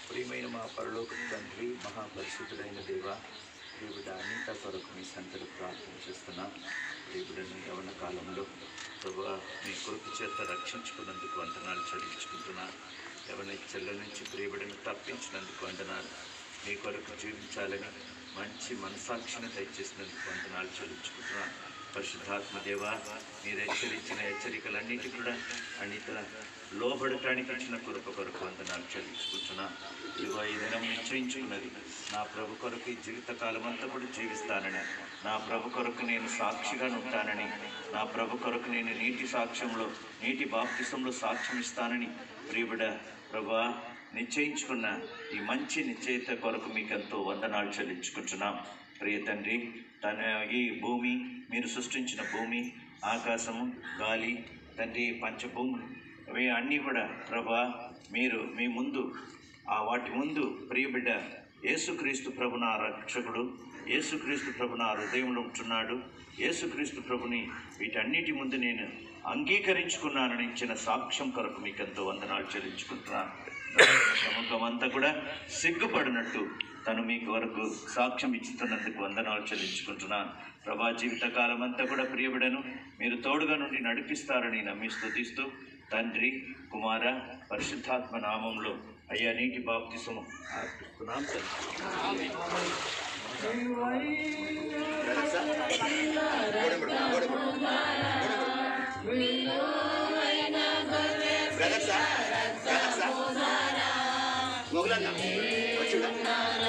ప్రియమైన మా పరలోక తండ్రి, మహాపరిశుద్ధుడైన దేవ, దేవుడు అన్నింటి కొరకు మీ సంతలు ప్రార్థన చేస్తున్నా. దేవుడిని యవన కాలంలో ప్రభా మీ కొరకు చేత రక్షించుకున్నందుకు వందనాలు చెల్లించుకుంటున్నా. యవన చెల్ల నుంచి ప్రియబడిని తప్పించినందుకు వందనాలు. మీ కొరకు జీవించాలని మంచి మనసాక్షిని దయచేసినందుకు వందనాలు చెల్లించుకుంటున్నా. పరిశుద్ధాత్మ దేవ, మీరు హెచ్చరించిన హెచ్చరికలన్నిటి కూడా అన్నిటిన లోబడటానికి ఇచ్చిన కృప కొరకు వందనాలు చెల్లించుకుంటున్నా. ఇదిగో ఈ దినం నిశ్చయించుకున్నది, నా ప్రభు కొరకు ఈ జీవితకాలం అంతా కూడా జీవిస్తానని, నా ప్రభు కొరకు నేను సాక్షిగా ఉంటానని, నా ప్రభు కొరకు నేను నీటి బాప్తిసంలో సాక్ష్యం ఇస్తానని ప్రియబిడ ప్రభా నిశ్చయించుకున్న ఈ మంచి నిశ్చయిత కొరకు మీకు ఎంతో వందనాలు చెల్లించుకుంటున్నాం. ప్రియ తండ్రి, ఈ భూమి, మీరు సృష్టించిన భూమి, ఆకాశము, గాలి తండ్రి, పంచభూములు అవి అన్నీ కూడా ప్రభా మీరు మీ ముందు వాటి ముందు ప్రియబిడ్డ యేసుక్రీస్తు ప్రభు నా రక్షకుడు, యేసుక్రీస్తు ప్రభు నా హృదయంలో ఉంటున్నాడు, యేసుక్రీస్తు ప్రభుని వీటన్నిటి ముందు నేను అంగీకరించుకున్నానని ఇచ్చిన సాక్ష్యం కొరకు మీకు ఎంతో వందనాలు చెల్లించుకుంటున్నాను. సముఖం అంతా కూడా సిగ్గుపడినట్టు తను మీకు వరకు సాక్ష్యం ఇస్తున్నందుకు వందనాలు చెల్లించుకుంటున్నాను. ప్రభా జీవితకాలం అంతా కూడా ప్రియబిడను మీరు తోడుగా నుండి నడిపిస్తారని నమ్మి స్తుతిస్తూ తండ్రి, కుమార, పరిశుద్ధాత్మ నామంలో అయ్యా నీటి బాప్తిసము అర్పిస్తున్నాం తండ్రి.